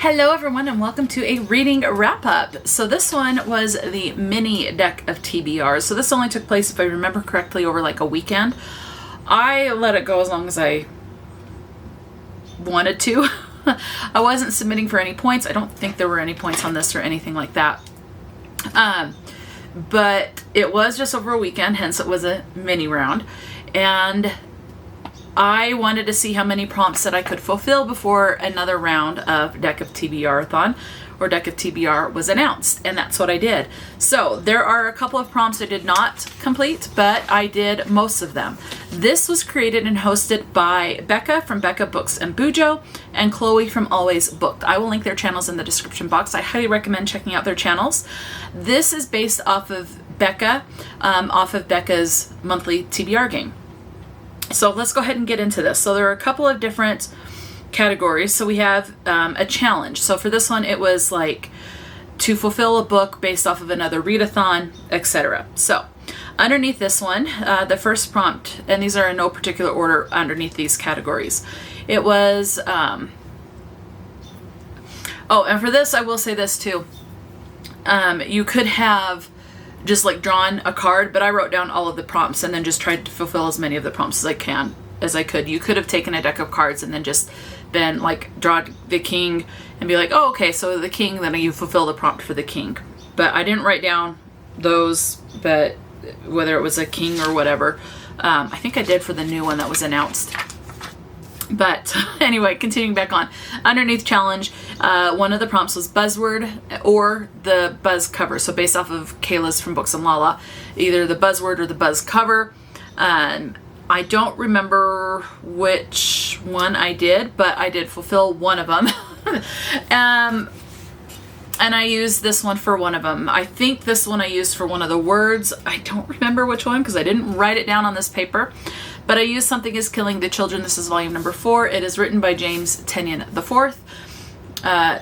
Hello everyone and welcome to a reading wrap-up. So this one was the mini deck of TBRs. So this only took place, if I remember correctly, over like a weekend. I let it go as long as I wanted to. I wasn't submitting for any points. I don't think there were any points on this or anything like that. But it was just over a weekend, hence it was a mini round. And I wanted to see how many prompts that I could fulfill before another round of Deck of TBR-a-thon or Deck of TBR was announced, and that's what I did. So there are a couple of prompts I did not complete, but I did most of them. This was created and hosted by Bekah from Bekah Books and Bujo and Chloe from Always Booked. I will link their channels in the description box. I highly recommend checking out their channels. This is based off of Bekah, off of Bekah's monthly TBR game. So let's go ahead and get into this. So there are a couple of different categories. So we have a challenge. So for this one, it was like to fulfill a book based off of another readathon, etc. So underneath this one, the first prompt, and these are in no particular order underneath these categories. It was, oh, and for this, I will say this too. You could have just like drawn a card, but I wrote down all of the prompts and then just tried to fulfill as many of the prompts as I could. You could have taken a deck of cards and then just been like draw the king and be like, oh, okay, so the king, then you fulfill the prompt for the king. But I didn't write down those, but whether it was a king or whatever. I think I did for the new one that was announced. But anyway, continuing back on. Underneath challenge, one of the prompts was buzzword or the buzz cover. So based off of Kayla's from Books and Lala, either the buzzword or the buzz cover. I don't remember which one I did, but I did fulfill one of them. And I used this one for one of them. I think this one I used for one of the words. I don't remember which one because I didn't write it down on this paper. But I used Something is Killing the Children. This is volume number 4. It is written by James Tynion IV,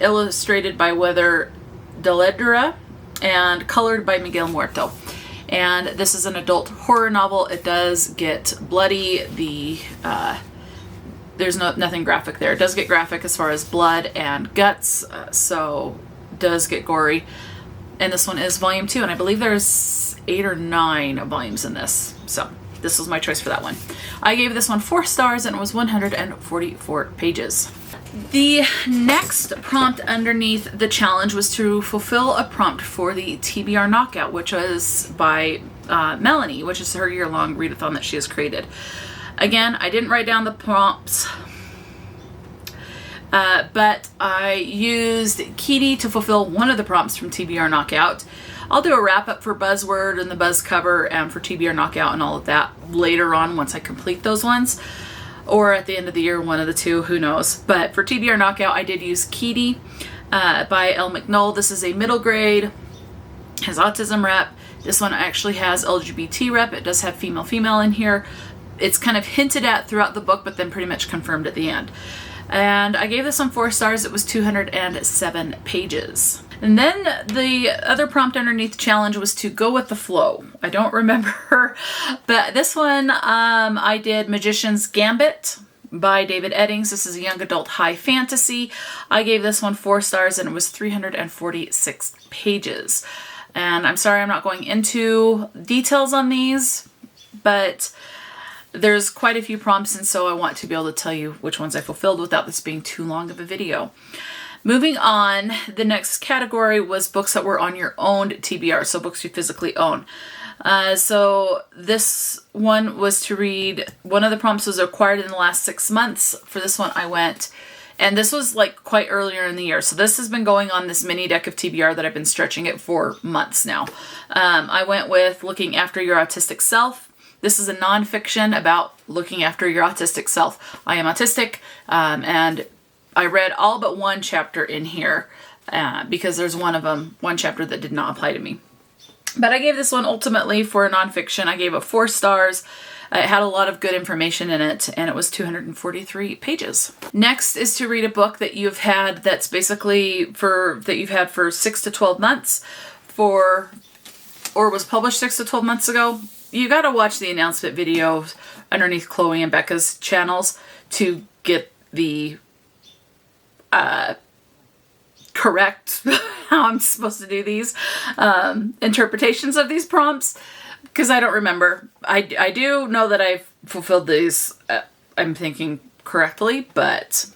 illustrated by Weather Deledra, and colored by Miguel Muerto. And this is an adult horror novel. It does get bloody. There's nothing graphic there. It does get graphic as far as blood and guts, so it does get gory. And this one is volume 2, and I believe there's 8 or 9 volumes in this. So this was my choice for that one. I gave this one 4 stars and it was 144 pages. The next prompt underneath the challenge was to fulfill a prompt for the TBR Knockout, which was by Melanie, which is her year-long readathon that she has created. Again, I didn't write down the prompts, but I used Keedie to fulfill one of the prompts from TBR Knockout. I'll do a wrap-up for buzzword and the buzz cover and for TBR Knockout and all of that later on once I complete those ones. Or at the end of the year, one of the two, who knows. But for TBR Knockout, I did use Keedie by Elle McNicoll. This is a middle grade, has autism rep. This one actually has LGBT rep. It does have female in here. It's kind of hinted at throughout the book, but then pretty much confirmed at the end. And I gave this one 4 stars. It was 207 pages. And then the other prompt underneath challenge was to go with the flow. I don't remember, but this one I did Magician's Gambit by David Eddings. This is a young adult high fantasy. I gave this one 4 stars and it was 346 pages. And I'm sorry I'm not going into details on these, but there's quite a few prompts, and so I want to be able to tell you which ones I fulfilled without this being too long of a video. Moving on, the next category was books that were on your own TBR, so books you physically own. So this one was to read, one of the prompts was acquired in the last 6 months. For this one I went, and this was like quite earlier in the year. So this has been going on this mini deck of TBR that I've been stretching it for months now. I went with Looking After Your Autistic Self. This is a nonfiction about looking after your autistic self. I am autistic, and I read all but one chapter in here because there's one chapter that did not apply to me. But I gave this one ultimately for a nonfiction. I gave it 4 stars. It had a lot of good information in it, and it was 243 pages. Next is to read a book that you've had that's basically that you've had for 6 to 12 months or was published 6 to 12 months ago. You got to watch the announcement video underneath Chloe and Bekah's channels to get the correct how I'm supposed to do these interpretations of these prompts, because I don't remember. I do know that I've fulfilled these, I'm thinking correctly, but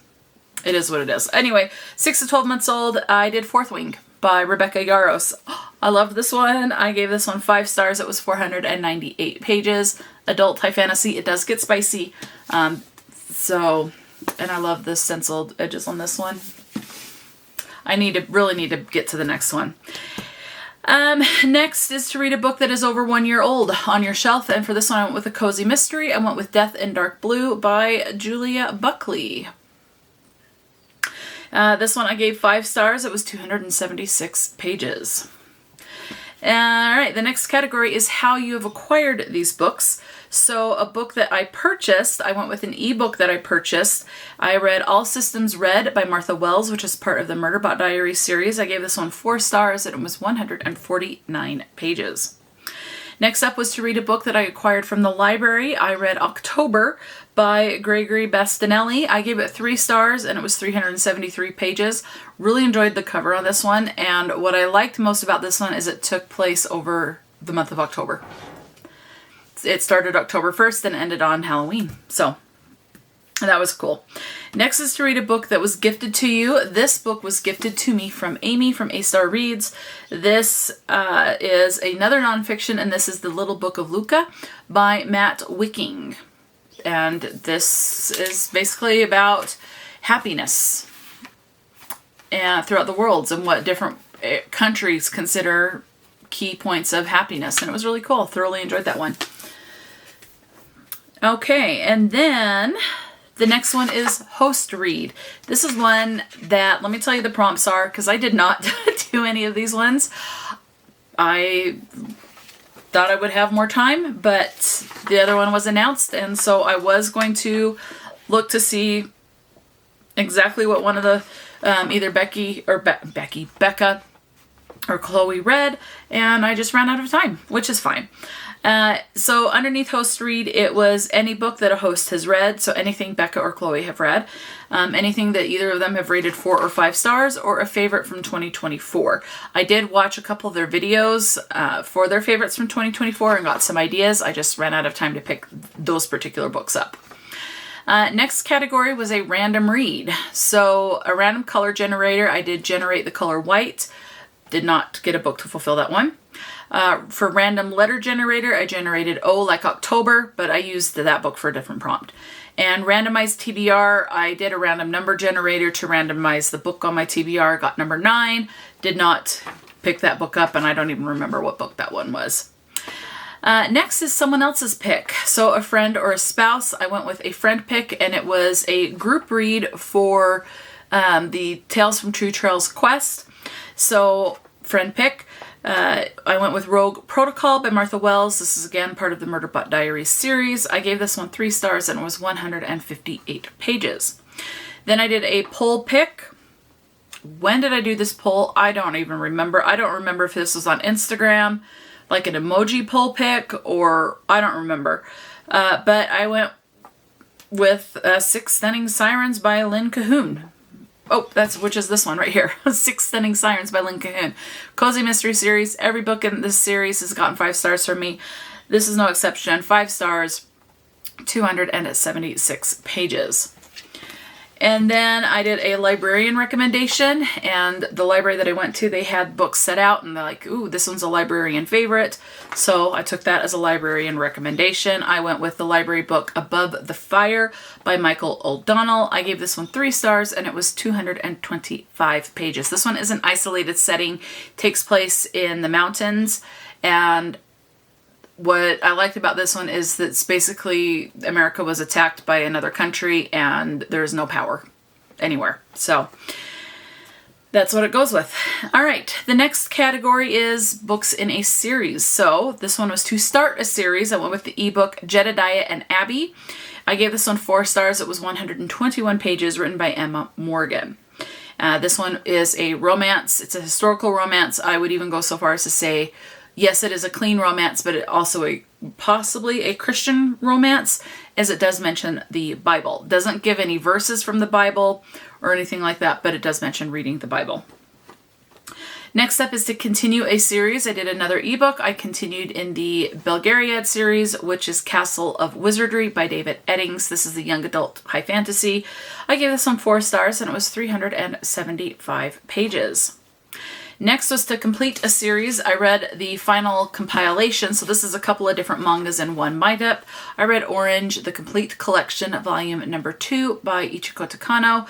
it is what it is. Anyway, 6 to 12 months old, I did Fourth Wing by Rebecca Yarros. I loved this one. I gave this one 5 stars. It was 498 pages. Adult high fantasy. It does get spicy. And I love the stenciled edges on this one. I really need to get to the next one. Next is to read a book that is over 1 year old on your shelf. And for this one, I went with a cozy mystery. I went with Death in Dark Blue by Julia Buckley. This one I gave 5 stars. It was 276 pages. All right, the next category is how you have acquired these books. So a book that I purchased, I went with an ebook that I purchased. I read All Systems Red by Martha Wells, which is part of the Murderbot Diaries series. I gave this one 4 stars and it was 149 pages. Next up was to read a book that I acquired from the library. I read October by Gregory Bastianelli. I gave it 3 stars and it was 373 pages. Really enjoyed the cover on this one, and what I liked most about this one is it took place over the month of October. It started October 1st and ended on Halloween, so that was cool. Next is to read a book that was gifted to you. This book was gifted to me from Amy from A-Star Reads. This is another nonfiction, and this is The Little Book of Lykke by Matt Wiking. And this is basically about happiness and throughout the worlds and what different countries consider key points of happiness. And it was really cool. Thoroughly enjoyed that one. Okay, and then the next one is Host Read. This is one that, let me tell you the prompts are, because I did not do any of these ones. I thought I would have more time, but the other one was announced, and so I was going to look to see exactly what one of the either Bekah or Chloe read, and I just ran out of time, which is fine. So underneath Host Read, it was any book that a host has read, so anything Bekah or Chloe have read, anything that either of them have rated 4 or 5 stars, or a favorite from 2024. I did watch a couple of their videos for their favorites from 2024 and got some ideas. I just ran out of time to pick those particular books up. Next category was a random read. So a random color generator. I did generate the color white. Did not get a book to fulfill that one. For random letter generator, I generated O like October, but I used that book for a different prompt. And randomized TBR, I did a random number generator to randomize the book on my TBR, got number 9, did not pick that book up, and I don't even remember what book that one was. Next is someone else's pick. So a friend or a spouse, I went with a friend pick, and it was a group read for the Tales from True Trails quest. So friend pick. I went with Rogue Protocol by Martha Wells. This is again part of the Murderbot Diaries series. I gave this one 3 stars and it was 158 pages. Then I did a poll pick. When did I do this poll? I don't even remember. I don't remember if this was on Instagram, like an emoji poll pick, or I don't remember. But I went with 6 Stunning Sirens by Lynn Cahoon. Oh, which is this one right here. 6 Stunning Sirens by Lynn Cahoon. Cozy Mystery Series. Every book in this series has gotten 5 stars from me. This is no exception. 5 stars, 276 pages. And then I did a librarian recommendation, and the library that I went to, they had books set out, and they're like, ooh, this one's a librarian favorite. So I took that as a librarian recommendation. I went with the library book Above the Fire by Micael O'Donnell. I gave this one 3 stars, and it was 225 pages. This one is an isolated setting, takes place in the mountains, and what I liked about this one is that it's basically America was attacked by another country and there's no power anywhere. So that's what it goes with. All right, the next category is books in a series. So this one was to start a series. I went with the ebook Jedidiah and Abby. I gave this one 4 stars. It was 121 pages, written by Emma Morgan. This one is a romance. It's a historical romance. I would even go so far as to say, yes, it is a clean romance, but it also possibly a Christian romance, as it does mention the Bible. It doesn't give any verses from the Bible or anything like that, but it does mention reading the Bible. Next up is to continue a series. I did another ebook. I continued in the Belgariad series, which is Castle of Wizardry by David Eddings. This is the young adult high fantasy. I gave this one 4 stars, and it was 375 pages. Next was to complete a series. I read the final compilation. So this is a couple of different mangas in one bind-up. I read Orange, the complete collection, volume number 2 by Ichigo Takano.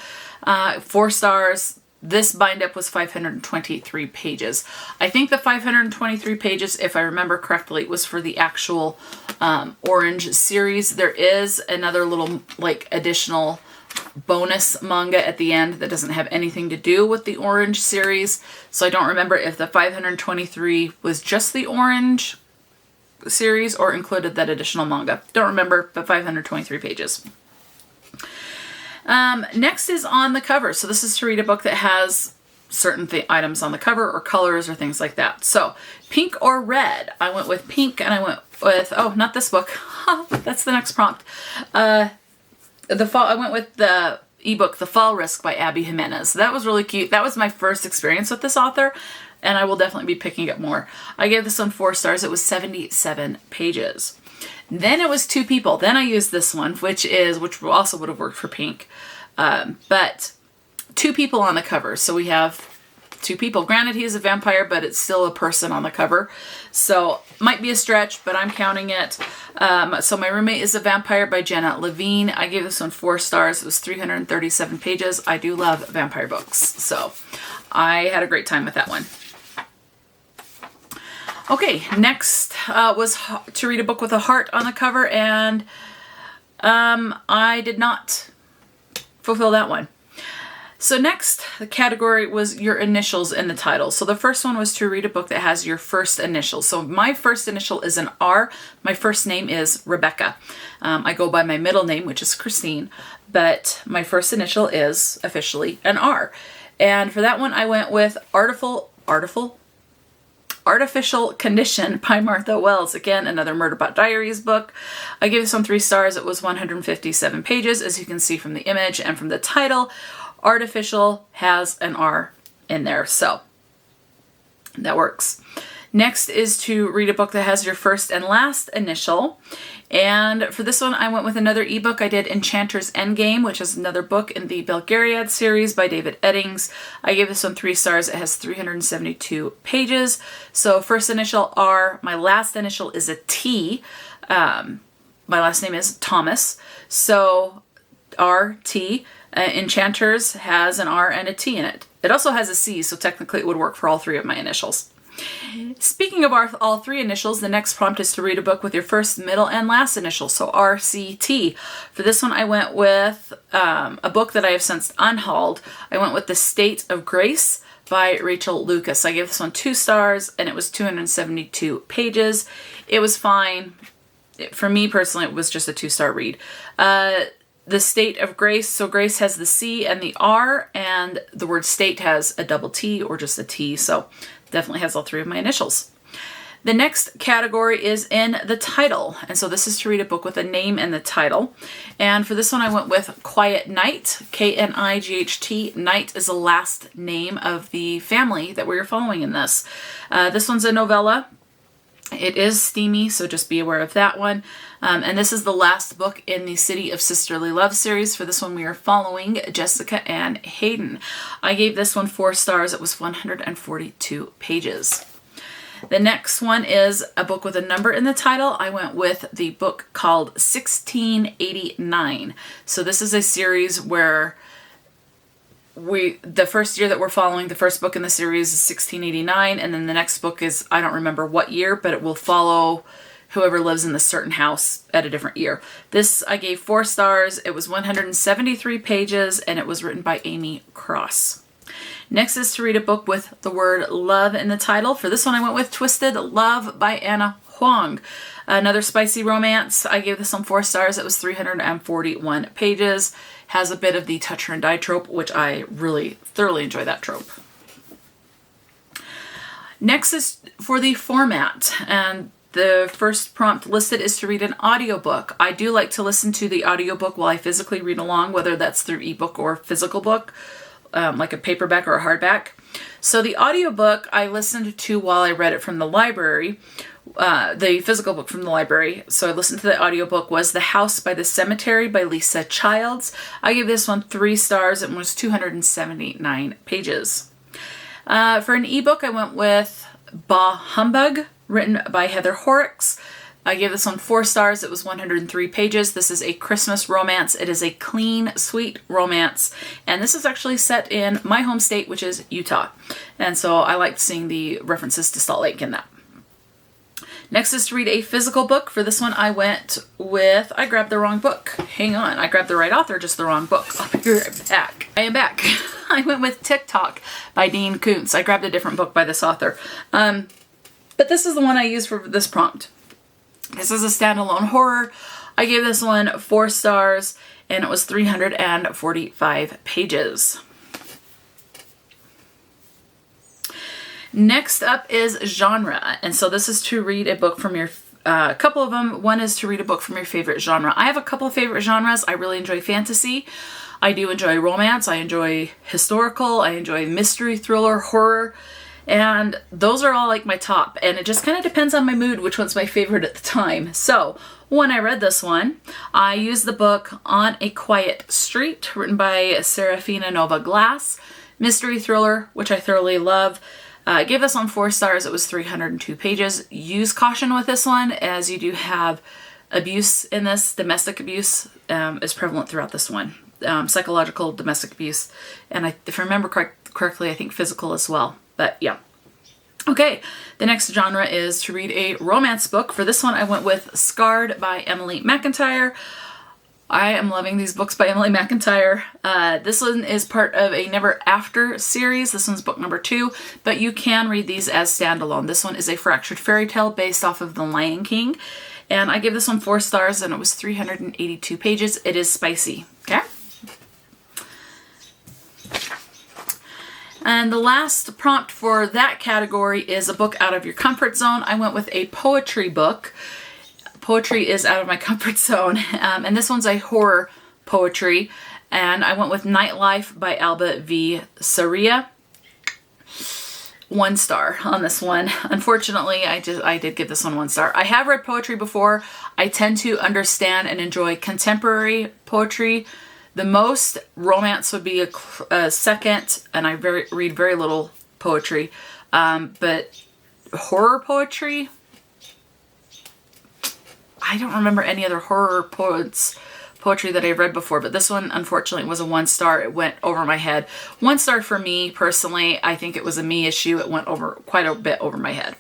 4 stars. This bind-up was 523 pages. I think the 523 pages, if I remember correctly, was for the actual Orange series. There is another little additional bonus manga at the end that doesn't have anything to do with the Orange series. So I don't remember if the 523 was just the Orange series or included that additional manga. Don't remember, but 523 pages. Next is on the cover. So this is to read a book that has certain items on the cover or colors or things like that. So pink or red. I went with pink, and I went with, oh, not this book. That's the next prompt. I went with the ebook, The Fall Risk by Abby Jimenez. That was really cute. That was my first experience with this author, and I will definitely be picking up more. I gave this one 4 stars. It was 77 pages. Then it was 2 people. Then I used this one, which also would have worked for pink. But 2 people on the cover. So we have 2 people. Granted, he is a vampire, but it's still a person on the cover. So might be a stretch, but I'm counting it. So My Roommate is a Vampire by Jenna Levine. I gave this one 4 stars. It was 337 pages. I do love vampire books. So I had a great time with that one. Okay, next was to read a book with a heart on the cover, and I did not fulfill that one. So next, the category was your initials in the title. So the first one was to read a book that has your first initial. So my first initial is an R. My first name is Rebecca. I go by my middle name, which is Christine, but my first initial is officially an R. And for that one, I went with Artificial Condition by Martha Wells. Again, another Murderbot Diaries book. I gave this one 3 stars. It was 157 pages, as you can see from the image and from the title. Artificial has an R in there, so that works. Next is to read a book that has your first and last initial. And for this one, I went with another ebook. I did Enchanter's Endgame, which is another book in the Belgariad series by David Eddings. I gave this one 3 stars. It has 372 pages. So first initial R. My last initial is a T. My last name is Thomas. So R-T. Enchanters has an R and a T in it. It also has a C, so technically it would work for all 3 of my initials. Speaking of all 3 initials, the next prompt is to read a book with your first, middle, and last initial, so RCT. For this one, I went with a book that I have since unhauled. I went with The State of Grace by Rachel Lucas. I gave this one 2 stars, and it was 272 pages. It was fine. For me personally, it was just a 2-star read. The State of Grace, so Grace has the C and the R, and the word state has a double T or just a T, so definitely has all 3 of my initials. The next category is in the title, and so this is to read a book with a name in the title. And for this one, I went with Quiet Night, K-N-I-G-H-T. Night is the last name of the family that we're following in this. This one's a novella. It is steamy, so just be aware of that one. And this is the last book in the City of Sisterly Love series. For this one, we are following Jessica and Hayden. I gave this one 4 stars. It was 142 pages. The next one is a book with a number in the title. I went with the book called 1689. So this is a series where the first year that we're following, the first book in the series is 1689, and then the next book is, I don't remember what year, but it will follow whoever lives in the certain house at a different year. This I gave 4 stars. It was 173 pages, and it was written by Amy Cross. Next is to read a book with the word love in the title. For this one, I went with Twisted Love by Anna Huang. Another spicy romance. I gave this one 4 stars. It was 341 pages. Has a bit of the touch her and die trope, which I really thoroughly enjoy that trope. Next is for the format, and the first prompt listed is to read an audiobook. I do like to listen to the audiobook while I physically read along, whether that's through ebook or physical book. like a paperback or a hardback. So the audiobook I listened to while I read it from the library, the physical book from the library. So I listened to the audiobook was The House by the Cemetery by Lisa Childs. I gave this one 3 stars. It was 279 pages. For an ebook, I went with Bah Humbug, written by Heather Horrocks. I gave this one 4 stars. It was 103 pages. This is a Christmas romance. It is a clean, sweet romance. And this is actually set in my home state, which is Utah. And so I liked seeing the references to Salt Lake in that. Next is to read a physical book. For this one, I went with, I grabbed the wrong book. Hang on, I grabbed the right author, just the wrong book. I'll be right back. I am back. I went with TikTok by Dean Koontz. I grabbed a different book by this author. But this is the one I used for this prompt. This is a standalone horror. I gave this one 4 stars, and it was 345 pages. Next up is genre, and so this is to read a book from your, a couple of them. One is to read a book from your favorite genre. I have a couple of favorite genres. I really enjoy fantasy. I do enjoy romance. I enjoy historical. I enjoy mystery, thriller, horror, and those are all like my top, and it just kind of depends on my mood which one's my favorite at the time. So when I read this one, I used the book On a Quiet Street, written by Serafina Nova Glass. Mystery thriller, which I thoroughly love. I gave this one 4 stars. It was 302 pages. Use caution with this one, as you do have abuse in this. Domestic abuse is prevalent throughout this one. Psychological domestic abuse. And if I remember correctly, I think physical as well. But yeah. Okay, the next genre is to read a romance book. For this one, I went with Scarred by Emily McIntyre. I am loving these books by Emily McIntyre. This one is part of a Never After series. This one's book number 2, but you can read these as standalone. This one is a fractured fairy tale based off of The Lion King, and I gave this one 4 stars, and it was 382 pages. It is spicy, okay? And the last prompt for that category is a book out of your comfort zone. I went with a poetry book. Poetry is out of my comfort zone, and this one's a horror poetry, and I went with Nightlife by Alba V. Saria. 1 star on this one. Unfortunately, I did give this one 1 star. I have read poetry before. I tend to understand and enjoy contemporary poetry. The most romance would be a second, and I read very little poetry, but horror poetry, I don't remember any other horror poetry that I've read before, but this one, unfortunately, was a 1 star. It went over my head. 1 star for me, personally. I think it was a me issue. It went over quite a bit over my head.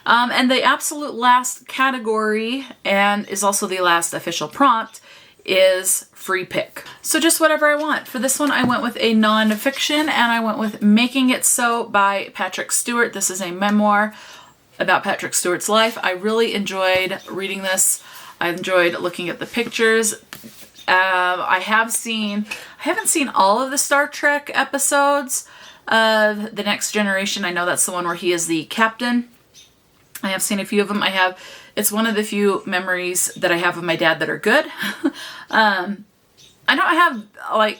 And the absolute last category, and is also the last official prompt, is free pick. So just whatever I want. For this one, I went with a nonfiction, and I went with Making It So by Patrick Stewart. This is a memoir about Patrick Stewart's life. I really enjoyed reading this. I enjoyed looking at the pictures. I haven't seen all of the Star Trek episodes of The Next Generation. I know that's the one where he is the captain. I have seen a few of them. It's one of the few memories that I have of my dad that are good. I don't have,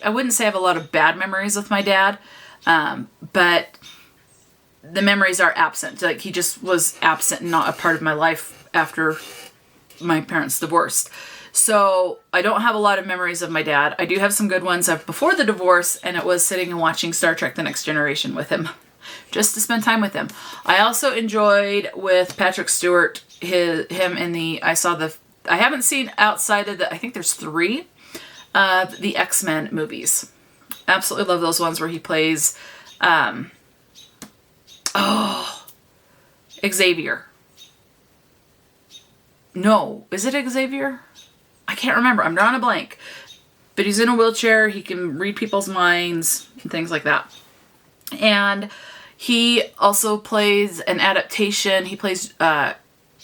I wouldn't say I have a lot of bad memories with my dad, but the memories are absent. Like, he just was absent and not a part of my life after my parents divorced. So I don't have a lot of memories of my dad. I do have some good ones of before the divorce, and it was sitting and watching Star Trek The Next Generation with him, just to spend time with him. I also enjoyed with Patrick Stewart, him in the, I haven't seen outside of the, I think there's 3 of the X-Men movies. Absolutely love those ones where he plays, Xavier. No, is it Xavier? I can't remember. I'm drawing a blank. But he's in a wheelchair. He can read people's minds and things like that. And he also plays an adaptation. He plays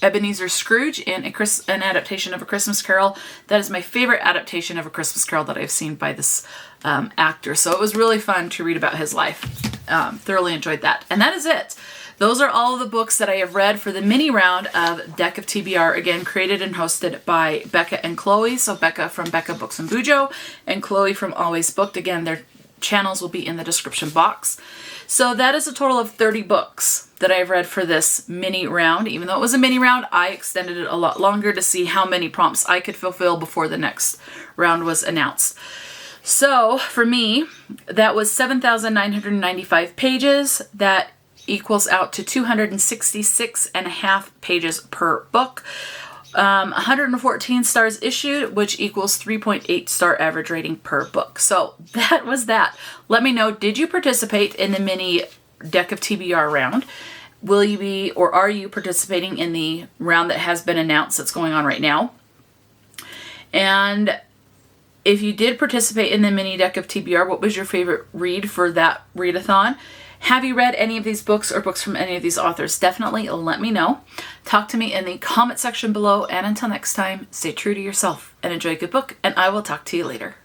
Ebenezer Scrooge in an adaptation of A Christmas Carol. That is my favorite adaptation of A Christmas Carol that I've seen by this actor. So it was really fun to read about his life. Thoroughly enjoyed that. And that is it. Those are all of the books that I have read for the mini round of Deck of TBR, again, created and hosted by Bekah and Chloe. So Bekah from Bekah Books and Bujo, and Chloe from Always Booked. Again, they're channels will be in the description box. So that is a total of 30 books that I've read for this mini round. Even though it was a mini round, I extended it a lot longer to see how many prompts I could fulfill before the next round was announced. So for me, that was 7,995 pages. That equals out to 266 and a half pages per book. 114 stars issued, which equals 3.8 star average rating per book. So that was that. Let me know, did you participate in the mini deck of TBR round? Will you be, or are you participating in the round that has been announced that's going on right now? And if you did participate in the mini deck of TBR, what was your favorite read for that readathon? Have you read any of these books or books from any of these authors? Definitely let me know. Talk to me in the comment section below. And until next time, stay true to yourself and enjoy a good book. And I will talk to you later.